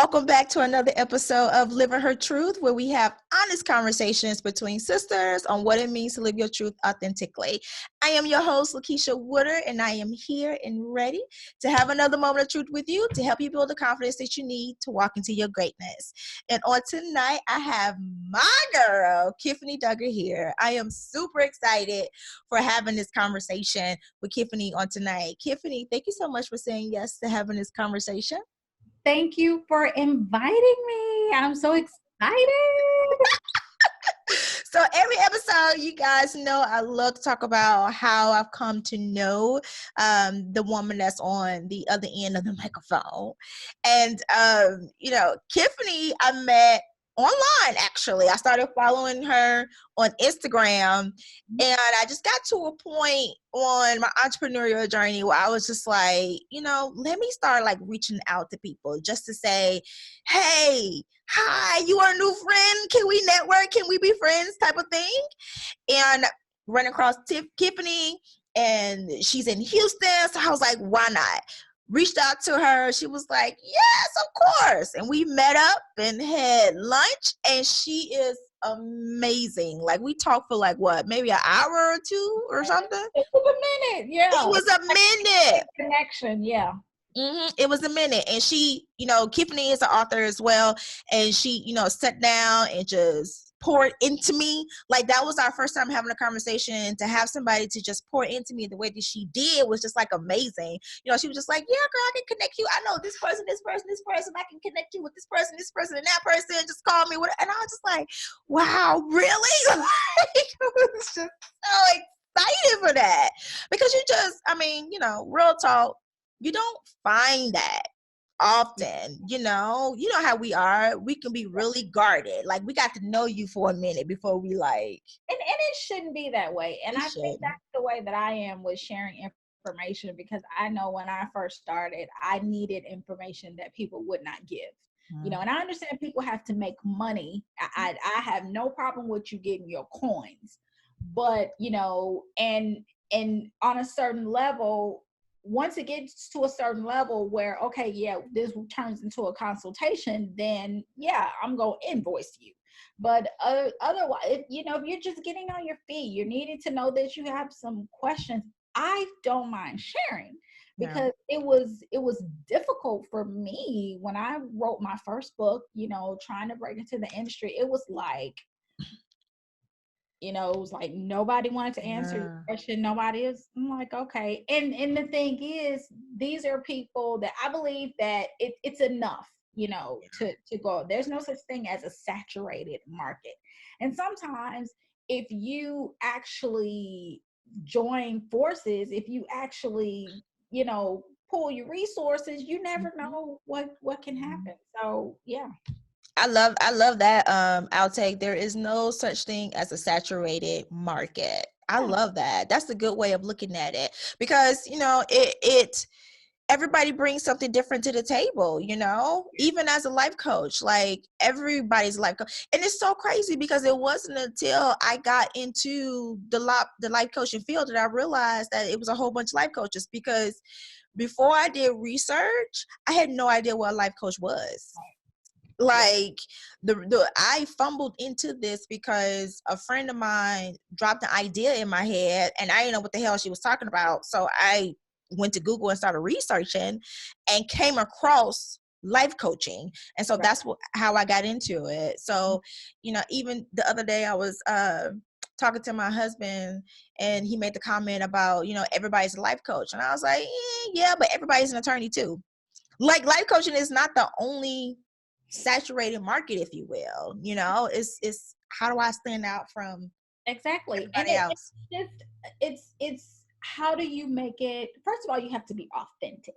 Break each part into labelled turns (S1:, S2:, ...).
S1: Welcome back to another episode of Living Her Truth, where we have honest conversations between sisters on what it means to live your truth authentically. I am your host, LaKitia Woodard, and I am here and ready to have another moment of truth with you to help you build the confidence that you need to walk into your greatness. And on tonight, I have my girl, Tiffany Duggar here. I am super excited for having this conversation with Tiffany on tonight. Tiffany, thank you so much for saying yes to having this conversation.
S2: Thank you for inviting me. I'm so excited.
S1: So every episode, you guys know I love to talk about how I've come to know the woman that's on the other end of the microphone. And, Tiffany, I met online, actually. I started following her on Instagram, and I just got to a point on my entrepreneurial journey where I was just like, let me start like reaching out to people just to say, hey, hi, you are a new friend. Can we network? Can we be friends type of thing? And run across Tiffany, and she's in Houston. So I was like, why not? Reached out to her. She was like, yes, of course. And we met up and had lunch, and she is amazing. Like, we talked for like what, maybe an hour or two or something?
S2: It was a minute. Yeah.
S1: It was a minute.
S2: Connection. Yeah.
S1: Mm-hmm. It was a minute. And she, Tiffany is an author as well. And she, sat down and just poured into me. Like, that was our first time having a conversation. To have somebody to just pour into me the way that she did was just like amazing. She was just like, yeah, girl, I can connect you. I know this person, this person, this person. I can connect you with this person, and that person. Just call me. And I was just like, wow, really? Like, I was just so excited for that. Because real talk, you don't find that often. You know how we are. We can be really guarded. Like, we got to know you for a minute before we like.
S2: And it shouldn't be that way. And I think that's the way that I am with sharing information, because I know when I first started, I needed information that people would not give. And I understand people have to make money. I have no problem with you getting your coins, but and on a certain level, once it gets to a certain level where, okay, yeah, this turns into a consultation, then yeah, I'm going to invoice you. But otherwise, if you're just getting on your feet, you're needing to know that you have some questions, I don't mind sharing, because it was difficult for me when I wrote my first book, trying to break into the industry. It was like, it was like nobody wanted to answer your question. Nobody is. I'm like, okay. And the thing is, these are people that I believe that it's enough, to go. There's no such thing as a saturated market. And sometimes if you actually join forces, if you actually, pull your resources, you never know what can happen. So yeah.
S1: I love that outtake. There is no such thing as a saturated market. I love that. That's a good way of looking at it, because it everybody brings something different to the table, even as a life coach. Like, everybody's life coach. And it's so crazy, because it wasn't until I got into the life coaching field that I realized that it was a whole bunch of life coaches. Because before I did research, I had no idea what a life coach was. Like, I fumbled into this because a friend of mine dropped an idea in my head, and I didn't know what the hell she was talking about. So I went to Google and started researching and came across life coaching. And so that's how I got into it. So, even the other day I was talking to my husband, and he made the comment about, everybody's a life coach. And I was like, yeah, but everybody's an attorney too. Like, life coaching is not the only saturated market, if you will. It's how do I stand out from
S2: exactly
S1: everybody else?
S2: It's how do you make it? First of all, you have to be authentic.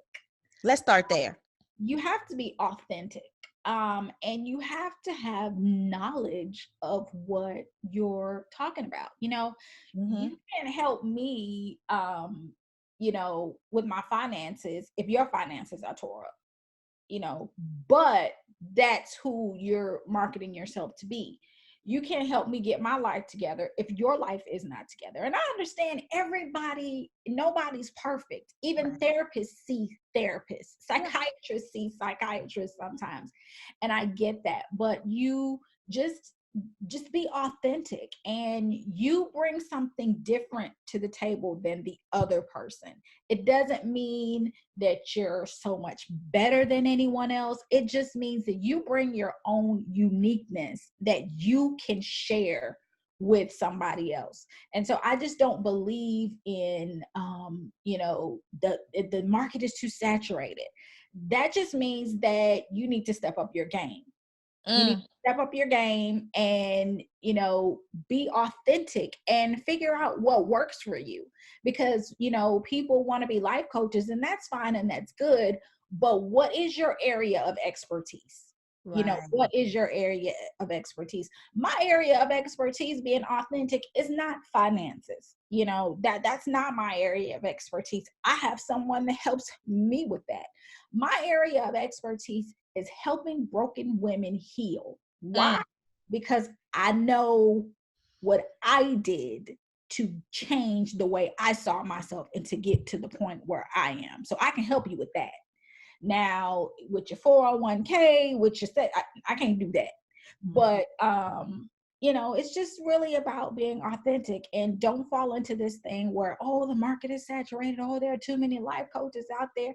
S1: Let's start there.
S2: You have to be authentic, and you have to have knowledge of what you're talking about. You can't help me with my finances if your finances are tore up, but that's who you're marketing yourself to be. You can't help me get my life together if your life is not together. And I understand nobody's perfect. Even therapists see therapists, psychiatrists see psychiatrists sometimes. And I get that. But you just be authentic, and you bring something different to the table than the other person. It doesn't mean that you're so much better than anyone else. It just means that you bring your own uniqueness that you can share with somebody else. And so I just don't believe in the market is too saturated. That just means that you need to step up your game. You need to step up your game and, be authentic and figure out what works for you. Because, people want to be life coaches, and that's fine and that's good. But what is your area of expertise? What is your area of expertise? My area of expertise, being authentic, is not finances. That's not my area of expertise. I have someone that helps me with that. My area of expertise is helping broken women heal. Why? Because I know what I did to change the way I saw myself and to get to the point where I am. So I can help you with that. Now, with your 401k, with your I can't do that. But it's just really about being authentic, and don't fall into this thing where, the market is saturated. There are too many life coaches out there.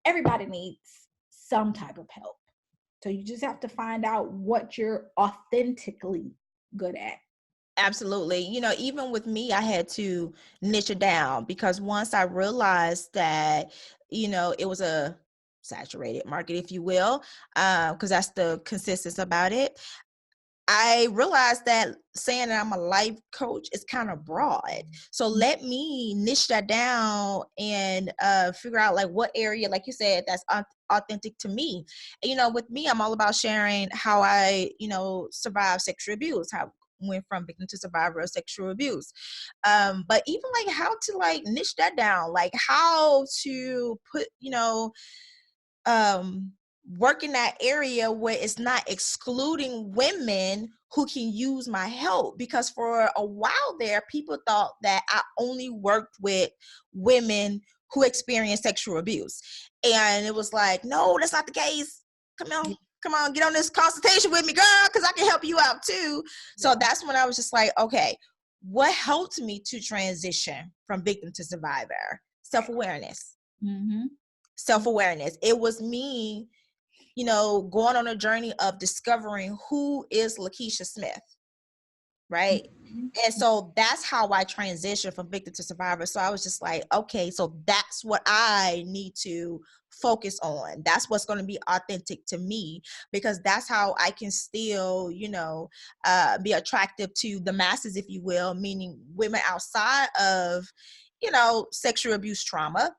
S2: Everybody needs some type of help. So you just have to find out what you're authentically good at.
S1: Absolutely. Even with me, I had to niche it down, because once I realized that, it was a saturated market, if you will, because that's the consensus about it. I realized that saying that I'm a life coach is kind of broad. So let me niche that down and figure out like what area, like you said, that's authentic to me. And, with me, I'm all about sharing how I, survived sexual abuse, how I went from victim to survivor of sexual abuse. But even like how to like niche that down, like how to put, work in that area where it's not excluding women who can use my help. Because for a while there, people thought that I only worked with women who experienced sexual abuse. And it was like, no, that's not the case. Come on, get on this consultation with me, girl, because I can help you out too. So that's when I was just like, okay, what helped me to transition from victim to survivor? Self-awareness. Self-awareness. It was me, going on a journey of discovering who is LaKitia Smith, right? And so that's how I transitioned from victim to survivor. So I was just like, okay, so that's what I need to focus on. That's what's going to be authentic to me, because that's how I can still, be attractive to the masses, if you will, meaning women outside of, sexual abuse trauma,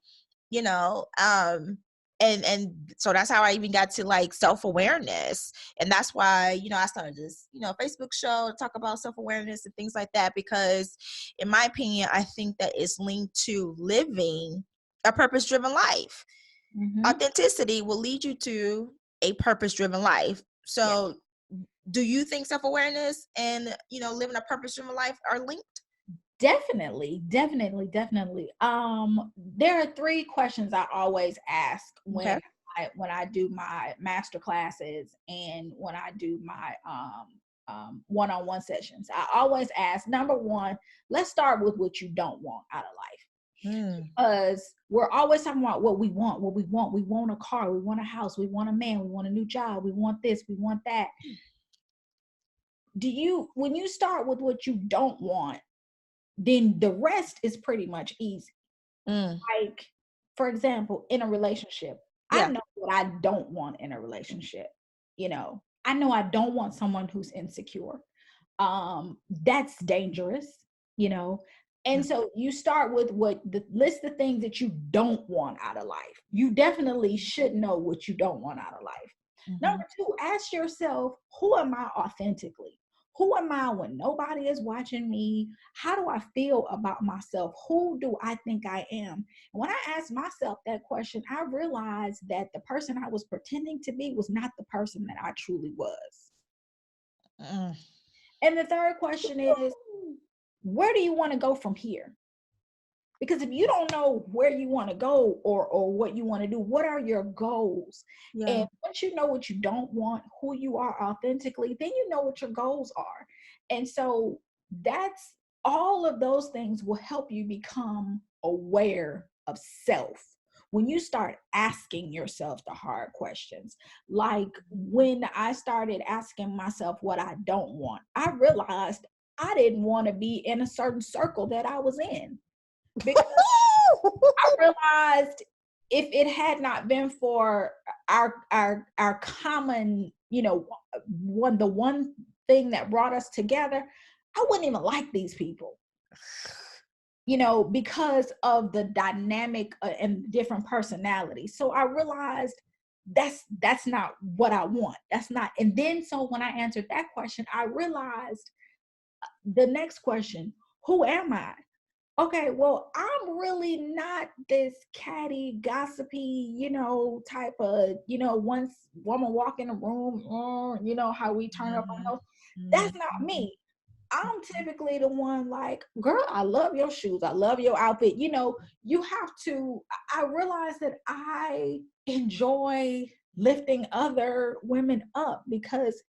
S1: and so that's how I even got to like self-awareness. And that's why, I started this, Facebook show to talk about self-awareness and things like that, because in my opinion, I think that it's linked to living a purpose-driven life. Authenticity will lead you to a purpose-driven life. So do you think self-awareness and, living a purpose-driven life are linked?
S2: Definitely. There are 3 questions I always ask when I do my master classes and when I do my one-on-one sessions. I always ask, number 1, let's start with what you don't want out of life. Because we're always talking about what we want. We want a car, we want a house, we want a man, we want a new job, we want this, we want that. When you start with what you don't want, then the rest is pretty much easy. Like, for example, in a relationship, I know what I don't want in a relationship. I know I don't want someone who's insecure. That's dangerous, and so you start with the list of things that you don't want out of life. You definitely should know what you don't want out of life. Number 2, ask yourself, who am I authentically? Who am I when nobody is watching me? How do I feel about myself? Who do I think I am? And when I asked myself that question, I realized that the person I was pretending to be was not the person that I truly was. And the third question is, where do you want to go from here? Because if you don't know where you want to go or what you want to do, what are your goals?
S1: Yeah.
S2: And once you know what you don't want, who you are authentically, then you know what your goals are. And so that's all of those things will help you become aware of self. When you start asking yourself the hard questions, like when I started asking myself what I don't want, I realized I didn't want to be in a certain circle that I was in. Because I realized if it had not been for our common, the one thing that brought us together, I wouldn't even like these people, because of the dynamic and different personalities. So I realized that's not what I want. That's not. And then so when I answered that question, I realized the next question: who am I? Okay, well, I'm really not this catty, gossipy, type of, once woman walk in a room, how we turn up our nose. That's not me. I'm typically the one like, girl, I love your shoes. I love your outfit. You have to, I realize that I enjoy lifting other women up because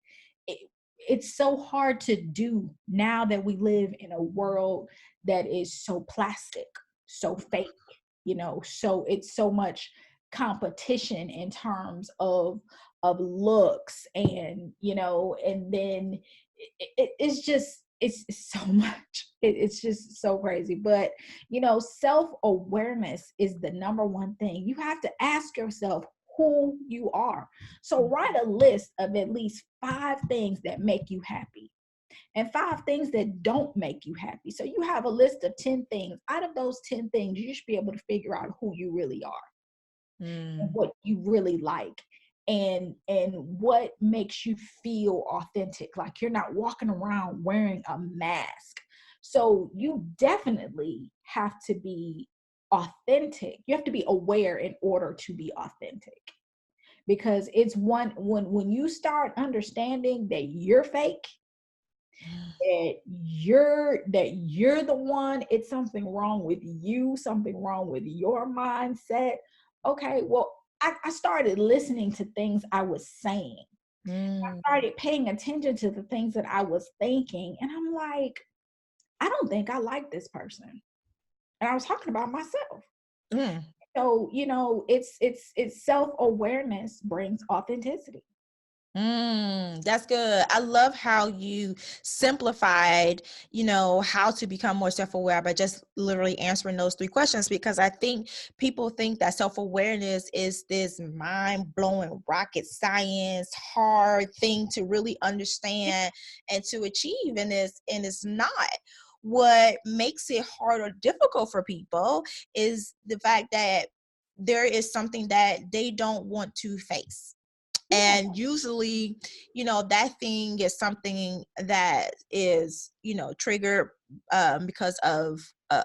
S2: it, it's so hard to do now that we live in a world that is so plastic, so fake, so it's so much competition in terms of looks and and then it's so much. It's just so crazy. But self-awareness is the number one thing. You have to ask yourself who you are. So write a list of at least 5 things that make you happy and 5 things that don't make you happy. So you have a list of 10 things. Out of those 10 things, you should be able to figure out who you really are and what you really like and what makes you feel authentic. Like you're not walking around wearing a mask. So you definitely have to be authentic. You have to be aware in order to be authentic. Because it's when you start understanding that you're fake, that you're the one, it's something wrong with you, something wrong with your mindset. Okay, well, I started listening to things I was saying. I started paying attention to the things that I was thinking, and I'm like, I don't think I like this person. And I was talking about myself. So, it's self-awareness brings authenticity.
S1: That's good. I love how you simplified, how to become more self-aware by just literally answering those 3 questions, because I think people think that self-awareness is this mind-blowing rocket science, hard thing to really understand and to achieve. And it's not. What makes it hard or difficult for people is the fact that there is something that they don't want to face. And usually, that thing is something that is, triggered because of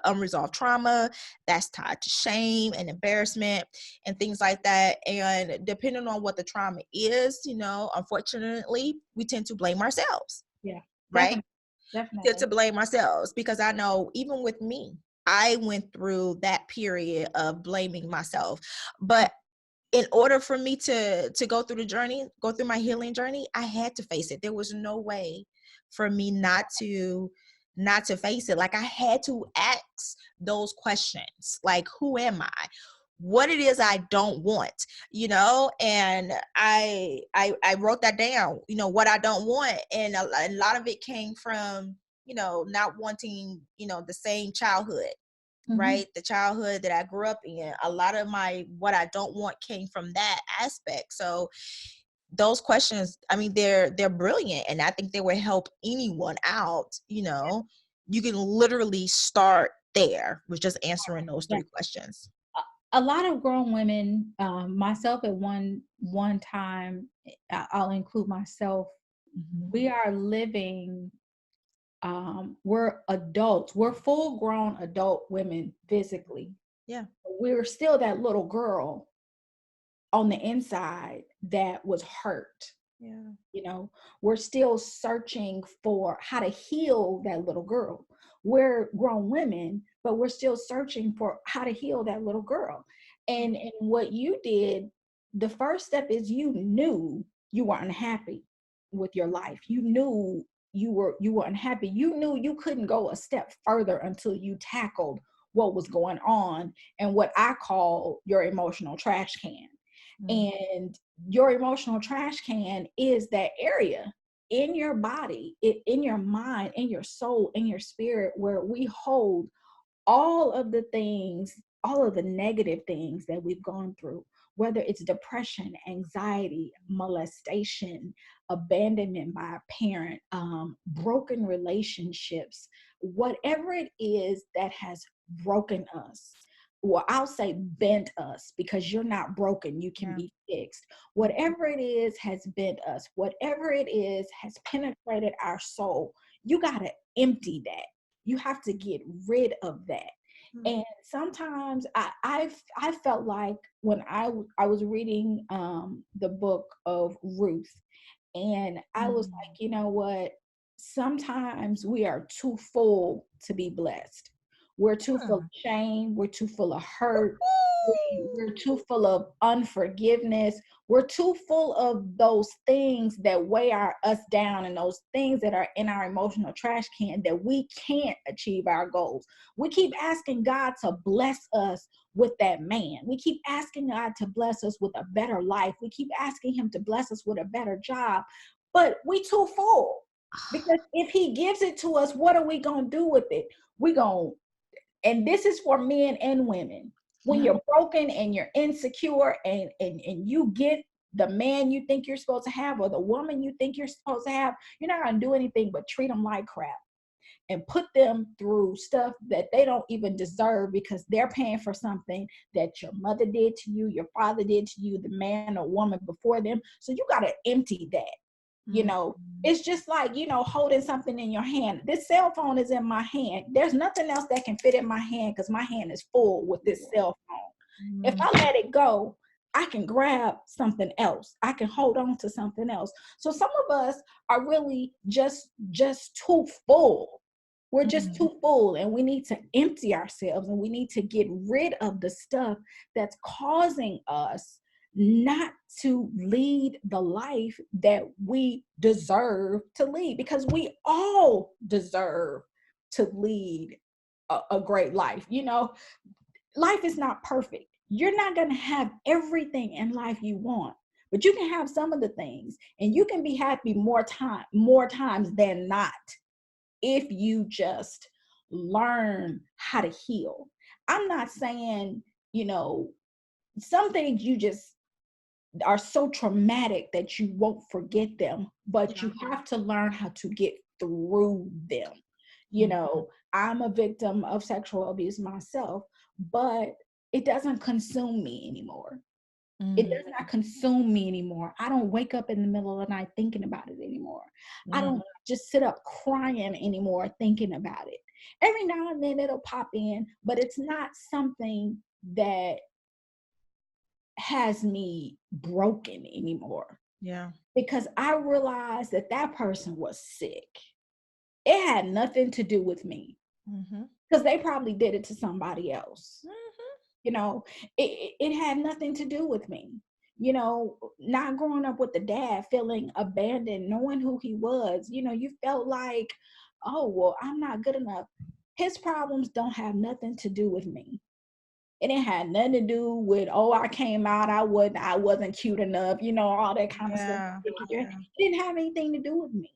S1: unresolved trauma that's tied to shame and embarrassment and things like that. And depending on what the trauma is, unfortunately, we tend to blame ourselves.
S2: Yeah,
S1: right?
S2: definitely.
S1: To blame ourselves, because I know even with me, I went through that period of blaming myself. But in order for me to go through the journey, go through my healing journey, I had to face it. There was no way for me not to face it. Like I had to ask those questions, like, who am I? What it is I don't want, and I wrote that down, what I don't want. And a lot of it came from, not wanting, the same childhood. Right, the childhood that I grew up in. A lot of what I don't want came from that aspect. So those questions, I mean, they're brilliant, and I think they will help anyone out. You can literally start there with just answering those 3 questions.
S2: A lot of grown women, myself at one time, I'll include myself, we are living, we're adults, we're full grown adult women physically.
S1: Yeah.
S2: We're still that little girl on the inside that was hurt.
S1: Yeah.
S2: You know, we're still searching for how to heal that little girl. We're grown women, but we're still searching for how to heal that little girl. And what you did, the first step is you knew you were unhappy with your life. You knew you were unhappy. You knew you couldn't go a step further until you tackled what was going on and what I call your emotional trash can. And your emotional trash can is that area in your body, in your mind, in your soul, in your spirit, where we hold all of the things, all of the negative things that we've gone through, whether it's depression, anxiety, molestation, abandonment by a parent, broken relationships, whatever it is that has broken us. Well, I'll say bent us, because you're not broken, you can be fixed. Whatever it is has bent us, whatever it is has penetrated our soul. You got to empty that. You have to get rid of that. And sometimes I felt like when I was reading the book of Ruth, and I was like, you know what? Sometimes we are too full to be blessed. We're too full of shame. We're too full of hurt. We're too full of unforgiveness. We're too full of those things that weigh us down, and those things that are in our emotional trash can, that we can't achieve our goals. We keep asking God to bless us with that man. We keep asking God to bless us with a better life. We keep asking him to bless us with a better job, but we too full. Because if he gives it to us, what are we going to do with it? We going to, and this is for men and women. When you're broken and you're insecure, and you get the man you think you're supposed to have, or the woman you think you're supposed to have, you're not going to do anything but treat them like crap and put them through stuff that they don't even deserve, because they're paying for something that your mother did to you, your father did to you, the man or woman before them. So you got to empty that. You know, it's just like, you know, holding something in your hand. This cell phone is in my hand. There's nothing else that can fit in my hand, because my hand is full with this cell phone. If I let it go, I can grab something else. I can hold on to something else. So some of us are really just too full. We're just too full, and we need to empty ourselves, and we need to get rid of the stuff that's causing us not to lead the life that we deserve to lead, because we all deserve to lead a great life. You know, life is not perfect. You're not going to have everything in life you want, but you can have some of the things, and you can be happy more times than not, if you just learn how to heal. I'm not saying, you know, some things you just are so traumatic that you won't forget them, but you have to learn how to get through them. You know, I'm a victim of sexual abuse myself, but it doesn't consume me anymore. It does not consume me anymore. I don't wake up in the middle of the night thinking about it anymore. I don't just sit up crying anymore thinking about it. Every now and then it'll pop in, but it's not something that has me broken anymore.
S1: Yeah.
S2: Because I realized that that person was sick. It had nothing to do with me, because they probably did it to somebody else. You know, it had nothing to do with me. You know, not growing up with the dad, feeling abandoned, knowing who he was, you know, you felt like, oh, well, I'm not good enough. His problems don't have nothing to do with me. It didn't have nothing to do with, oh, I came out, I wasn't cute enough, you know, all that kind of stuff. It didn't have anything to do with me.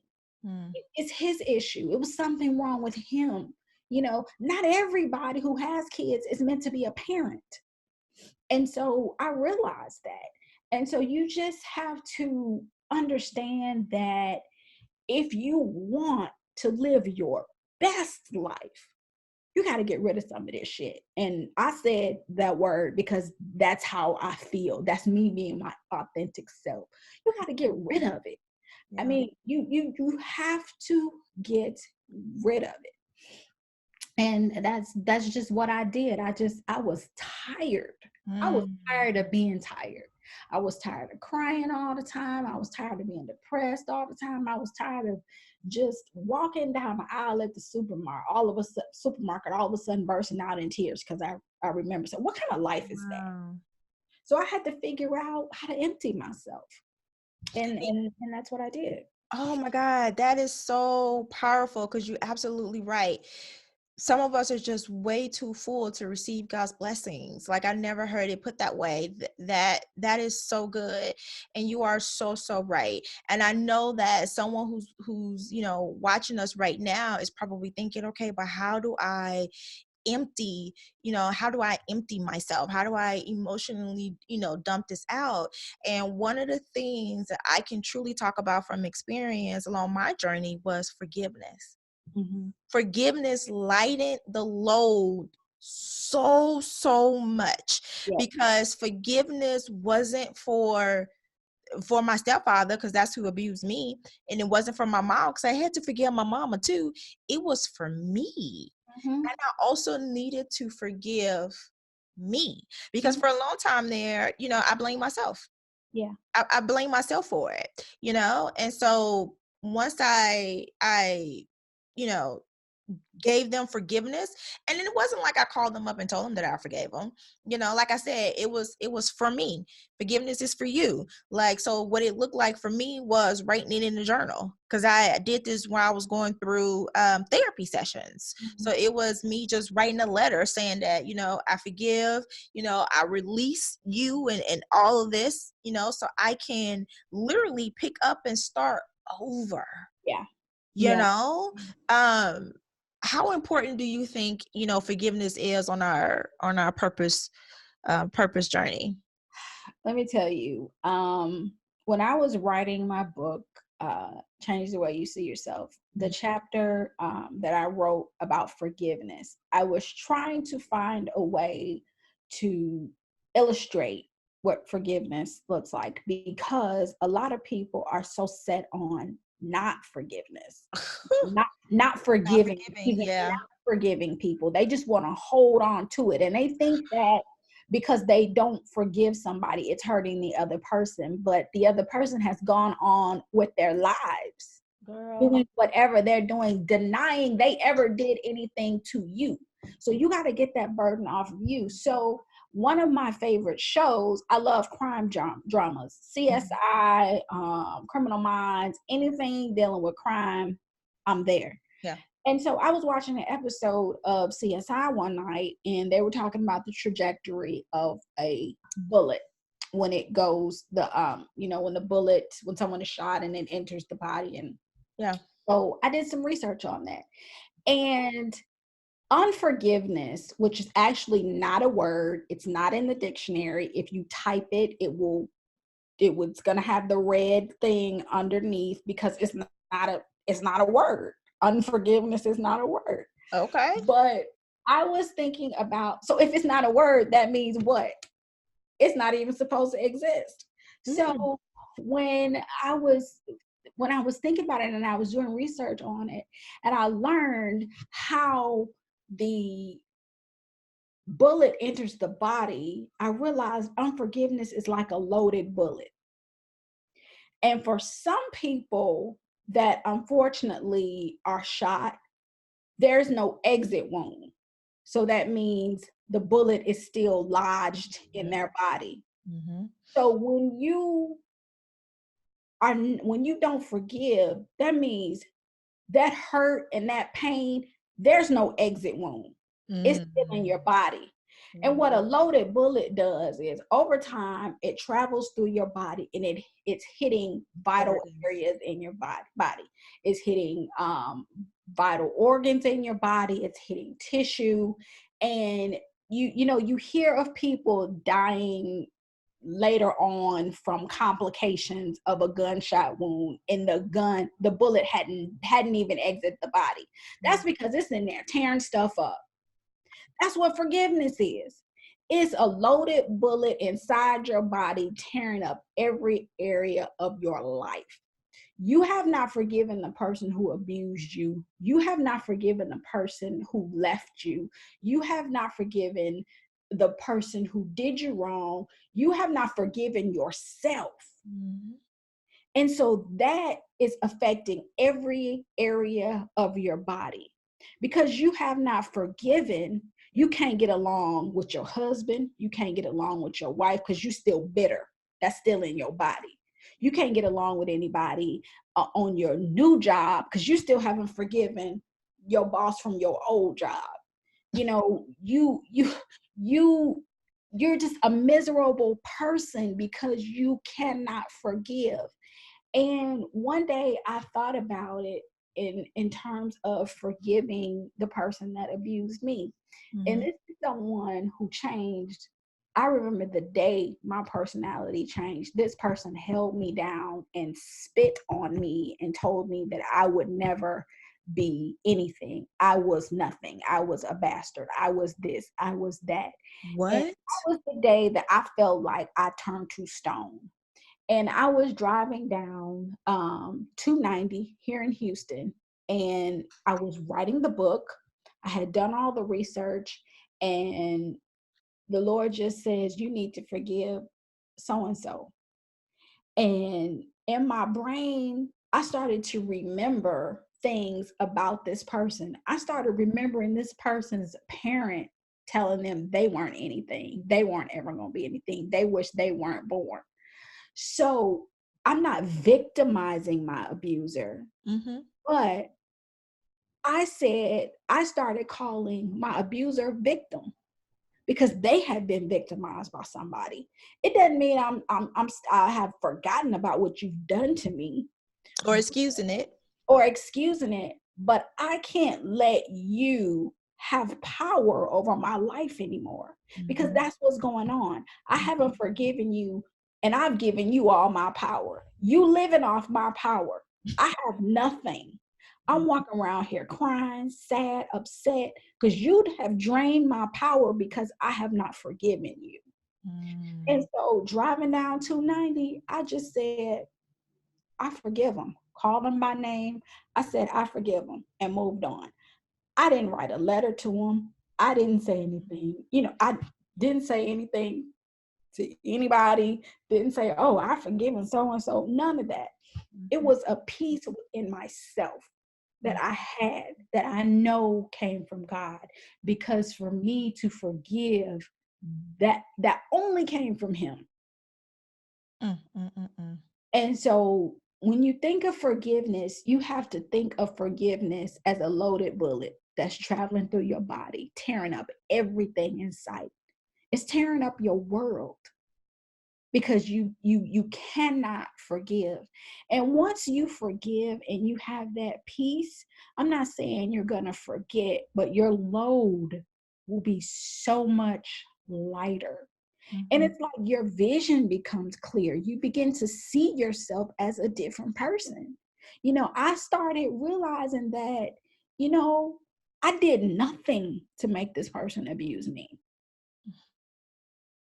S2: It's his issue. It was something wrong with him. You know, not everybody who has kids is meant to be a parent. And so I realized that. And so you just have to understand that if you want to live your best life, you got to get rid of some of this shit. And I said that word because that's how I feel. That's me being my authentic self. You got to get rid of it. I mean, you have to get rid of it. And that's just what I did. I was tired. I was tired of being tired. I was tired of crying all the time. I was tired of being depressed all the time. I was tired of just walking down the aisle at the supermarket, all of a sudden bursting out in tears because I remember. So what kind of life is that? So I had to figure out how to empty myself. And that's what I did.
S1: Oh my God, that is so powerful, because you're absolutely right. Some of us are just way too full to receive God's blessings. Like, I never heard it put that way. That is so good. And you are so right. And I know that someone who's watching us right now is probably thinking, okay, but how do I empty myself? How do I emotionally dump this out? And one of the things that I can truly talk about from experience along my journey was forgiveness. Forgiveness lightened the load so much, because forgiveness wasn't for my stepfather, because that's who abused me, and it wasn't for my mom, because I had to forgive my mama too. It was for me. And I also needed to forgive me, because for a long time there, I blame myself. I blame myself for it, and so once I gave them forgiveness, and then it wasn't like I called them up and told them that I forgave them. Like I said, it was for me. Forgiveness is for you. Like, so what it looked like for me was writing it in the journal, because I did this when I was going through therapy sessions. So it was me just writing a letter saying that, I forgive, I release you and all of this, so I can literally pick up and start over. How important do you think forgiveness is on our purpose journey?
S2: Let me tell you, when I was writing my book, Change the Way You See Yourself, the chapter that I wrote about forgiveness, I was trying to find a way to illustrate what forgiveness looks like, because a lot of people are so set on not forgiveness, not forgiving, not forgiving people. They just want to hold on to it, and they think that because they don't forgive somebody, it's hurting the other person, but the other person has gone on with their lives, doing whatever they're doing, denying they ever did anything to you. So you got to get that burden off of you. So one of my favorite shows, I love crime dramas, CSI, Criminal Minds, anything dealing with crime, I'm there. And so I was watching an episode of CSI one night, and they were talking about the trajectory of a bullet when it goes, when someone is shot and it enters the body. And so I did some research on that. And unforgiveness, which is actually not a word, it's not in the dictionary. If you type it, it's going to have the red thing underneath, because it's not a word. Unforgiveness is not a word.
S1: Okay.
S2: But I was thinking about, so if it's not a word, that means what? It's not even supposed to exist. So when I was thinking about it and I was doing research on it, and I learned how the bullet enters the body, I realized unforgiveness is like a loaded bullet. And for some people that unfortunately are shot, there's no exit wound. So that means the bullet is still lodged in their body. So when you don't forgive, that means that hurt and that pain, there's no exit wound. It's still in your body. And what a loaded bullet does is, over time, it travels through your body, and it's hitting vital areas in your body. It's hitting vital organs in your body. It's hitting tissue. And you hear of people dying later on from complications of a gunshot wound, and the bullet hadn't even exited the body. That's because it's in there tearing stuff up. That's what forgiveness is. It's a loaded bullet inside your body, tearing up every area of your life. You have not forgiven the person who abused you. You have not forgiven the person who left you. You have not forgiven the person who did you wrong. You have not forgiven yourself.
S1: Mm-hmm.
S2: And so that is affecting every area of your body. Because you have not forgiven, you can't get along with your husband. You can't get along with your wife because you're still bitter. That's still in your body. You can't get along with anybody on your new job because you still haven't forgiven your boss from your old job. You know, you're just a miserable person because you cannot forgive. And one day I thought about it in terms of forgiving the person that abused me.
S1: Mm-hmm.
S2: And this is someone who changed. I remember the day my personality changed. This person held me down and spit on me and told me that I would never be anything. I was nothing. I was a bastard. I was this. I was that.
S1: What?
S2: And that was the day that I felt like I turned to stone. And I was driving down 290 here in Houston, and I was writing the book. I had done all the research, and the Lord just says, you need to forgive so-and-so. And in my brain, I started to remember things about this person. I started remembering this person's parent telling them they weren't anything. They weren't ever going to be anything. They wish they weren't born. So I'm not victimizing my abuser,
S1: Mm-hmm.
S2: but I started calling my abuser victim because they had been victimized by somebody. It doesn't mean I have forgotten about what you've done to me
S1: Or excusing it.
S2: But I can't let you have power over my life anymore, because that's what's going on. I haven't forgiven you, and I've given you all my power. You living off my power. I have nothing. I'm walking around here crying, sad, upset, because you'd have drained my power because I have not forgiven you. And so driving down 290, I just said, I forgive them. Called them by name. I said, I forgive them, and moved on. I didn't write a letter to them. I didn't say anything. I didn't say anything to anybody. Didn't say, oh, I forgive them so-and-so. None of that. It was a peace within myself that I had, that I know came from God. Because for me to forgive, that only came from him. And so when you think of forgiveness, you have to think of forgiveness as a loaded bullet that's traveling through your body, tearing up everything in sight. It's tearing up your world because you cannot forgive. And once you forgive and you have that peace, I'm not saying you're going to forget, but your load will be so much lighter. And it's like your vision becomes clear. You begin to see yourself as a different person. I started realizing that, I did nothing to make this person abuse me.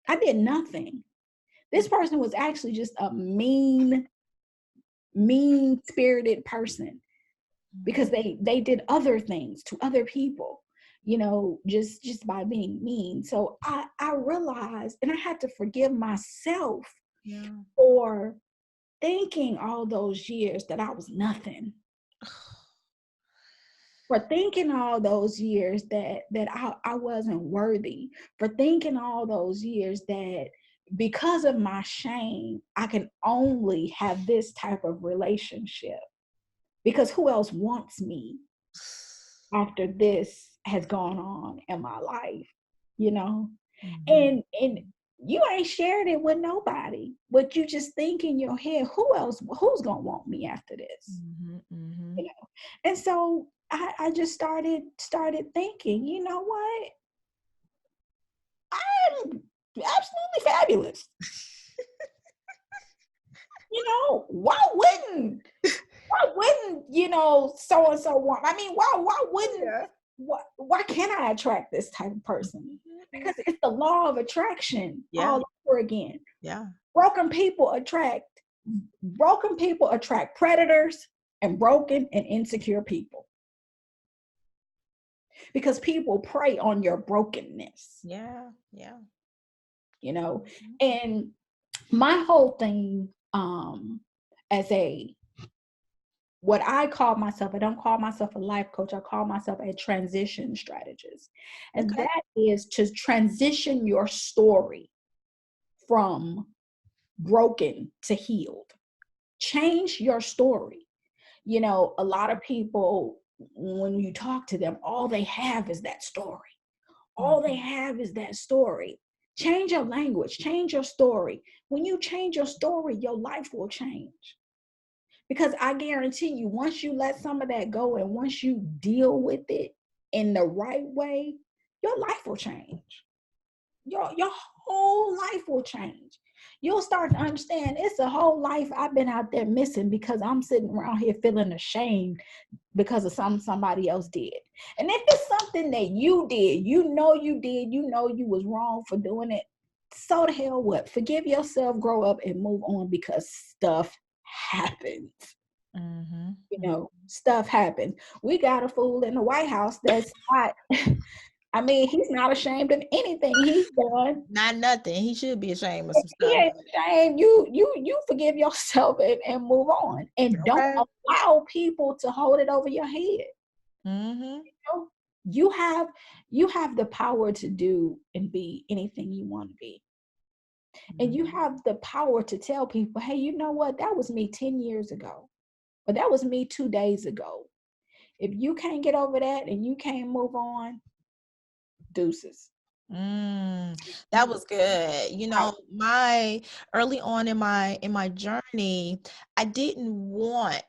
S2: I did nothing. This person was actually just a mean-spirited person because they did other things to other people. Just by being mean. So I realized, and I had to forgive myself for thinking all those years that I was nothing. For thinking all those years that I wasn't worthy. For thinking all those years that because of my shame, I can only have this type of relationship. Because who else wants me after this has gone on in my life, and you ain't shared it with nobody, but you just think in your head, who's gonna want me after this? And so I just started thinking, you know what, I'm absolutely fabulous. Why wouldn't so and so want? I mean, why wouldn't why can't I attract this type of person? Because it's the law of attraction all over again. Broken people attract predators and broken and insecure people. because people prey on your brokenness.
S1: Yeah. Yeah.
S2: You know,
S1: Mhm.
S2: and my whole thing, as a, what I call myself, I don't call myself a life coach, I call myself a transition strategist. And
S1: Okay.
S2: that is to transition your story from broken to healed. Change your story. You know, a lot of people, when you talk to them, all they have is that story. All they have is that story. Change your language, change your story. When you change your story, your life will change. Because I guarantee you, once you let some of that go and once you deal with it in the right way, your life will change. Your whole life will change. You'll start to understand it's a whole life I've been out there missing because I'm sitting around here feeling ashamed because of somebody else did. And if it's something that you did, you know you was wrong for doing it, so the hell what? Forgive yourself, grow up, and move on, because stuff happens.
S1: Mm-hmm.
S2: You know, stuff happens. We got a fool in the White House that's not, I mean, he's not ashamed of anything he's done.
S1: Not nothing. He should be ashamed of some
S2: He
S1: stuff.
S2: ain't ashamed. You forgive yourself and move on. And don't
S1: Okay.
S2: allow people to hold it over your head.
S1: Mm-hmm.
S2: You know, you have the power to do and be anything you want to be. And you have the power to tell people, hey, you know what? That was me 10 years ago. But that was me 2 days ago. If you can't get over that and you can't move on, deuces.
S1: That was good. You know, my early on in my journey, I didn't want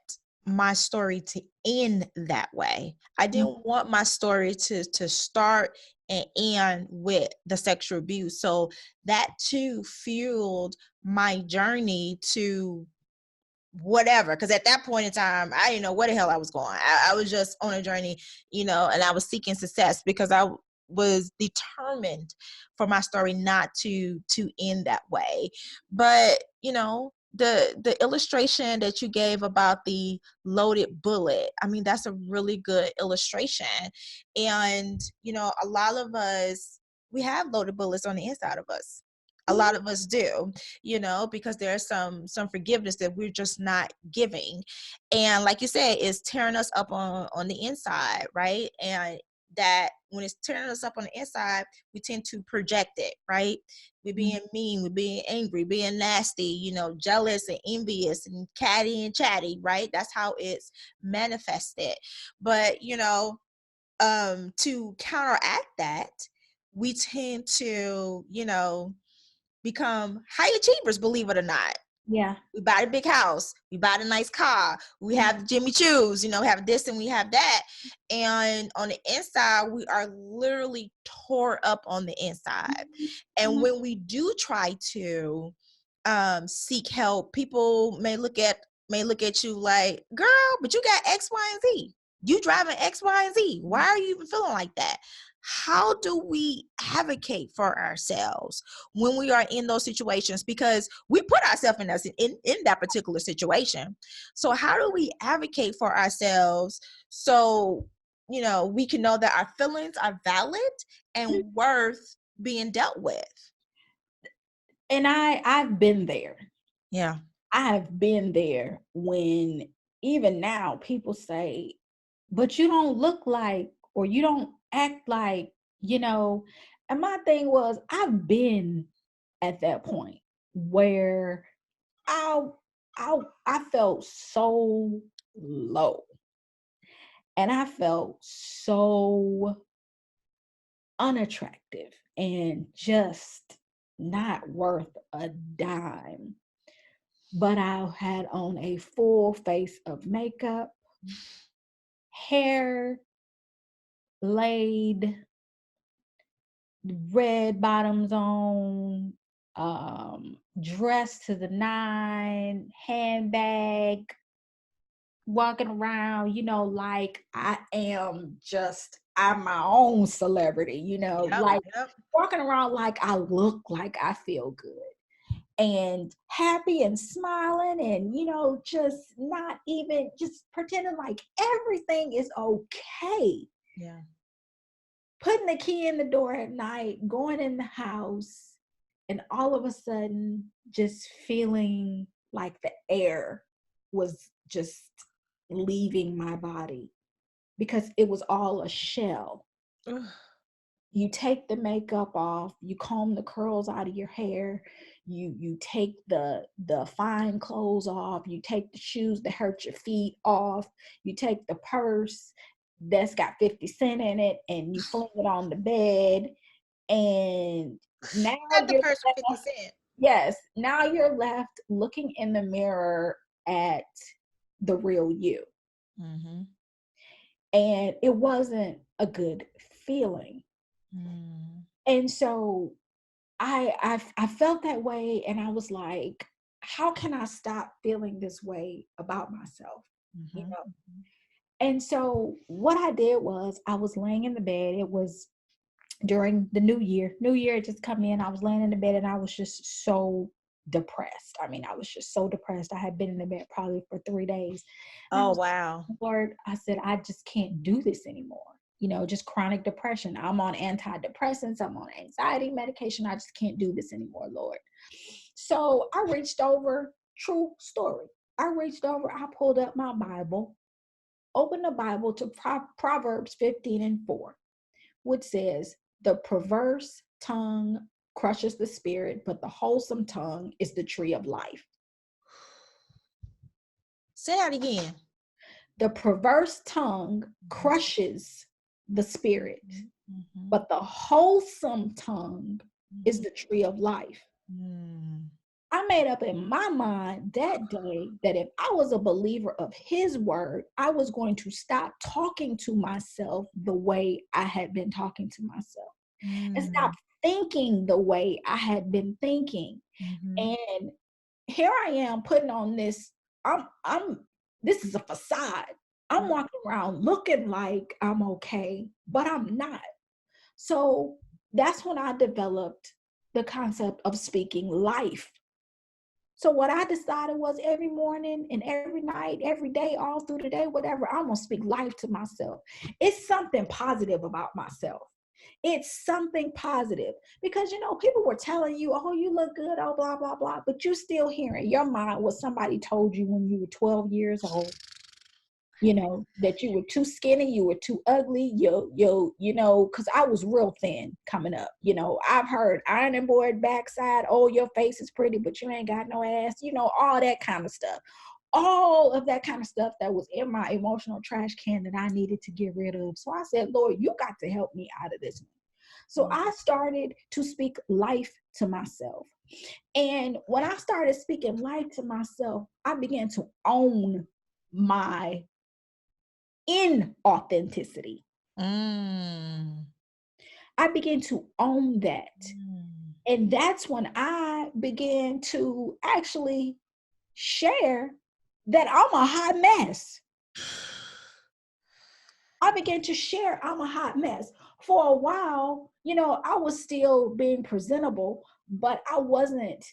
S1: my story to end that way. I didn't want my story to start and end with the sexual abuse. So that too fueled my journey to whatever, because at that point in time I didn't know where the hell I was going. I was just on a journey, you know, and I was seeking success because I was determined for my story not to end that way. But you know, the illustration that you gave about the loaded bullet, I mean, that's a really good illustration. And you know, a lot of us, we have loaded bullets on the inside of us. A lot of us do, you know, because there's some forgiveness that we're just not giving. And like you said, it's tearing us up on the inside, right? And that when it's tearing us up on the inside, we tend to project it, right? We're being mean, we're being angry, being nasty, you know, jealous and envious and catty and chatty, right? That's how it's manifested. But you know, to counteract that, we tend to, you know, become high achievers, believe it or not.
S2: Yeah.
S1: We buy a big house, we buy a nice car, we have Jimmy Choo's, you know, have this and we have that. And on the inside, we are literally tore up on the inside. And when we do try to seek help, people may look at you like, girl, but you got X, Y, and Z. You driving X, Y, and Z. Why are you even feeling like that? How do we advocate for ourselves when we are in those situations? Because we put ourselves in that particular situation. So how do we advocate for ourselves so, you know, we can know that our feelings are valid and worth being dealt with?
S2: And I've been there.
S1: Yeah.
S2: I have been there when even now people say, but you don't look like, or you don't act like, you know. And my thing was, I've been at that point where I I felt so low, and I felt so unattractive and just not worth a dime. But I had on a full face of makeup, hair laid, red bottoms on, dressed to the nine, handbag, walking around, you know, like I'm my own celebrity, you know,
S1: Yep.
S2: like
S1: Yep.
S2: walking around like I look like I feel good and happy and smiling, and you know, just not even, just pretending like everything is okay.
S1: Yeah.
S2: putting the key in the door at night, going in the house, and all of a sudden just feeling like the air was just leaving my body because it was all a shell. You take the makeup off, you comb the curls out of your hair, you take the fine clothes off, you take the shoes that hurt your feet off, you take the purse that's got 50 cents in it and you fling it on the bed, and now
S1: Not the
S2: you're
S1: purse for 50
S2: left,
S1: cents.
S2: yes, now you're left looking in the mirror at the real you.
S1: Mm-hmm.
S2: And it wasn't a good feeling. And so I felt that way, and I was like, how can I stop feeling this way about myself? You know? And so what I did was I was laying in the bed. It was during the new year had just come in. I was laying in the bed and I was just so depressed. I mean, I was just so depressed. I had been in the bed probably for 3 days. And
S1: Oh, wow.
S2: Lord, I said, I just can't do this anymore. You know, just chronic depression. I'm on antidepressants. I'm on anxiety medication. I just can't do this anymore, Lord. So I reached over, true story. I reached over, I pulled up my Bible, opened the Bible to Proverbs 15:4, which says, the perverse tongue crushes the spirit, but the wholesome tongue is the tree of life.
S1: Say that again.
S2: The perverse tongue crushes the spirit, but the wholesome tongue is the tree of life. I made up in my mind that day that if I was a believer of his word, I was going to stop talking to myself the way I had been talking to myself and stop thinking the way I had been thinking. And here I am putting on this, this is a facade. I'm walking around looking like I'm okay, but I'm not. So that's when I developed the concept of speaking life. So what I decided was every morning and every night, every day, all through the day, whatever, I'm going to speak life to myself. It's something positive about myself. It's something positive because, you know, people were telling you, oh, you look good, oh, blah, blah, blah, but you're still hearing your mind what somebody told you when you were 12 years old. You know, that you were too skinny, you were too ugly, you know, because I was real thin coming up. You know, I've heard ironing board backside, oh, your face is pretty, but you ain't got no ass, you know, all that kind of stuff. All of that kind of stuff that was in my emotional trash can that I needed to get rid of. So I said, Lord, you got to help me out of this one. So I started to speak life to myself. And when I started speaking life to myself, I began to own my inauthenticity. I began to own that. And that's when I began to actually share that I'm a hot mess. I began to share I'm a hot mess. For a while, you know, I was still being presentable, but I wasn't.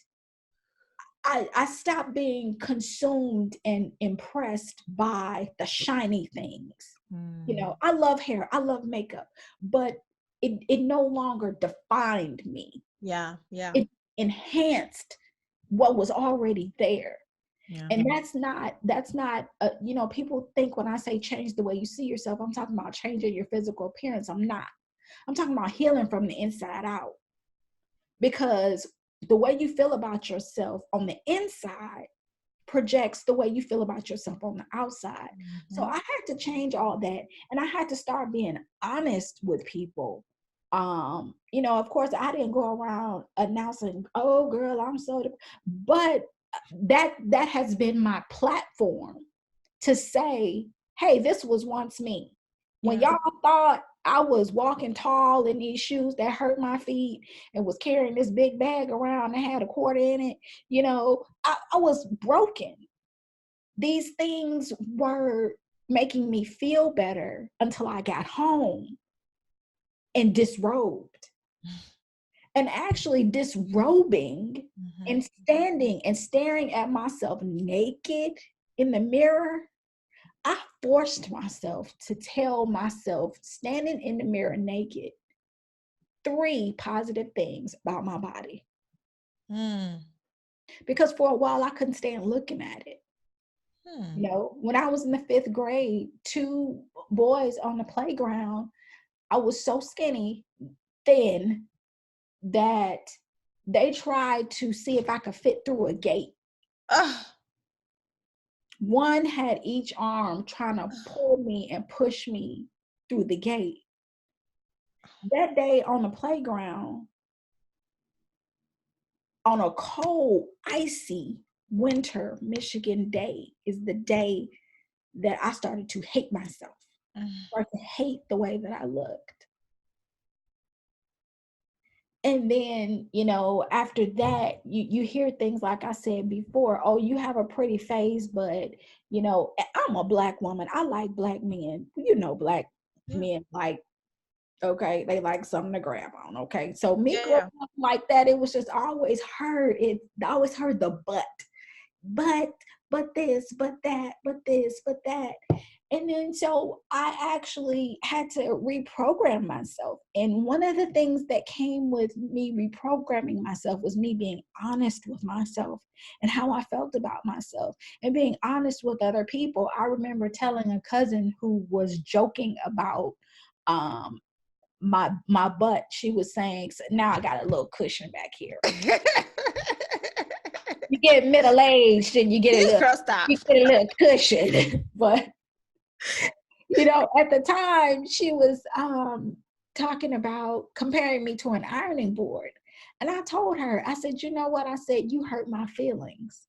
S2: I stopped being consumed and impressed by the shiny things. You know, I love hair, I love makeup, but it no longer defined me.
S1: Yeah.
S2: It enhanced what was already there.
S1: Yeah.
S2: And that's not, you know, people think when I say change the way you see yourself, I'm talking about changing your physical appearance. I'm not. I'm talking about healing from the inside out. Because the way you feel about yourself on the inside projects the way you feel about yourself on the outside. So I had to change all that, and I had to start being honest with people. You know, of course, I didn't go around announcing, "Oh, girl, I'm so," but that has been my platform to say, "Hey, this was once me." When y'all thought I was walking tall in these shoes that hurt my feet and was carrying this big bag around and had a quarter in it, you know, I was broken. These things were making me feel better until I got home and disrobed. And actually disrobing and standing and staring at myself naked in the mirror, I forced myself to tell myself, standing in the mirror naked, 3 positive things about my body. Because for a while I couldn't stand looking at it. You know, when I was in the 5th grade, 2 boys on the playground, I was so skinny, thin, that they tried to see if I could fit through a gate. One had each arm trying to pull me and push me through the gate. That day on the playground, on a cold, icy winter Michigan day, is the day that I started to hate myself. Started to hate the way that I looked. And then, you know, after that, you hear things like I said before, oh, you have a pretty face, but, you know, I'm a Black woman. I like Black men. You know, Black men like, okay, they like something to grab on, okay? So me growing up like that, it was just always heard it. I always heard the but this, but that, but this, but that. And then so I actually had to reprogram myself. And one of the things that came with me reprogramming myself was me being honest with myself and how I felt about myself and being honest with other people. I remember telling a cousin who was joking about my butt. She was saying, so now I got a little cushion back here. You get middle-aged and you get a little cushion. But you know, at the time she was talking about comparing me to an ironing board. And I told her, I said, you know what? I said, you hurt my feelings.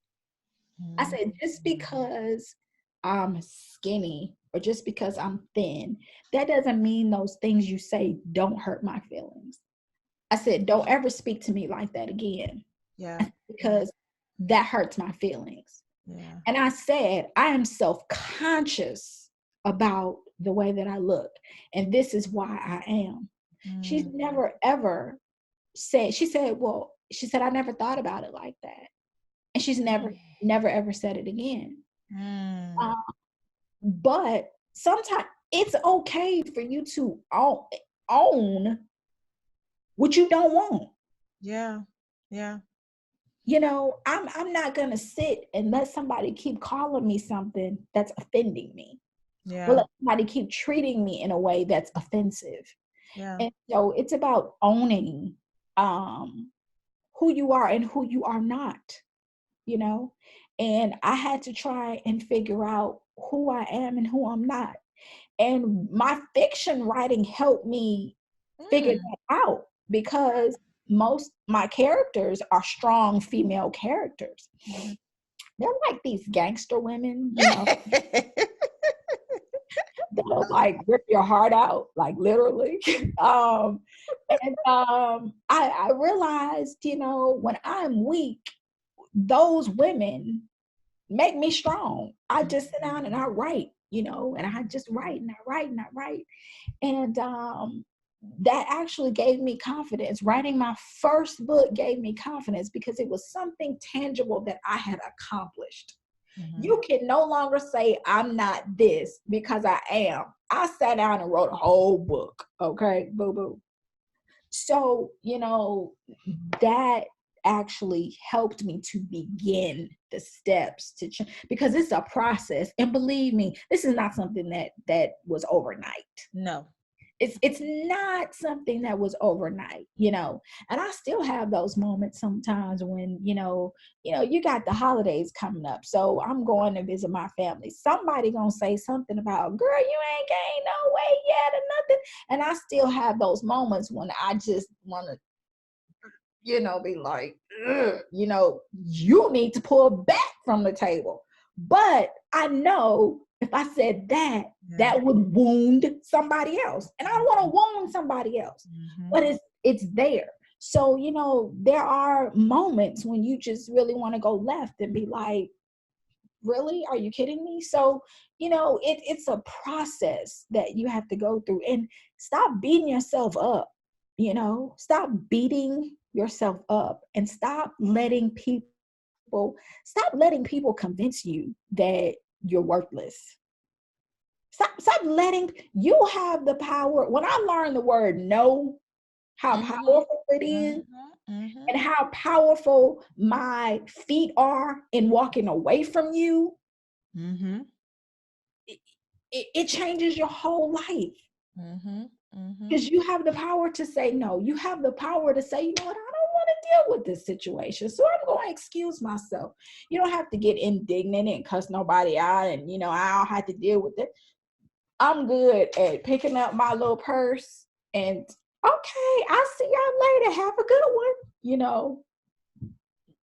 S2: I said, just because I'm skinny or just because I'm thin, that doesn't mean those things you say don't hurt my feelings. I said, don't ever speak to me like that again. Because that hurts my feelings. And I said, I am self-conscious about the way that I look. And this is why I am. She's never, ever said, she said, I never thought about it like that. And she's never, ever said it again. But sometimes it's okay for you to own what you don't want. You know, I'm not going to sit and let somebody keep calling me something that's offending me. Or let somebody keep treating me in a way that's offensive. And so it's about owning who you are and who you are not, you know. And I had to try and figure out who I am and who I'm not. And my fiction writing helped me figure that out, because most my characters are strong female characters. They're like these gangster women, you know, that'll like rip your heart out, like literally. I realized, you know, when I'm weak, those women make me strong. I just sit down and I write, you know, and I just write and I write and I write. And that actually gave me confidence. Writing my first book gave me confidence because it was something tangible that I had accomplished. You can no longer say I'm not this, because I am. I sat down and wrote a whole book. Okay, boo-boo. So, you know, that actually helped me to begin the steps to change, because it's a process. And believe me, this is not something that was overnight.
S1: No.
S2: It's not something that was overnight, you know. And I still have those moments sometimes when, you know, you got the holidays coming up. So I'm going to visit my family. Somebody gonna say something about, girl, you ain't gained no weight yet or nothing. And I still have those moments when I just want to, you know, be like, you know, you need to pull back from the table. But I know if I said that, that would wound somebody else. And I don't want to wound somebody else, but it's there. So, you know, there are moments when you just really want to go left and be like, really? Are you kidding me? So, you know, it's a process that you have to go through, and stop beating yourself up, you know, stop beating yourself up, and stop letting people convince you that you're worthless. Stop letting you have the power. When I learned the word no, how powerful it is, and how powerful my feet are in walking away from you, it changes your whole life. Because you have the power to say no. You have the power to say, you know what, I don't want to deal with this situation, so I'm going to excuse myself. You don't have to get indignant and cuss nobody out and, you know, I don't have to deal with it. I'm good at picking up my little purse and, okay, I'll see y'all later. Have a good one. You know,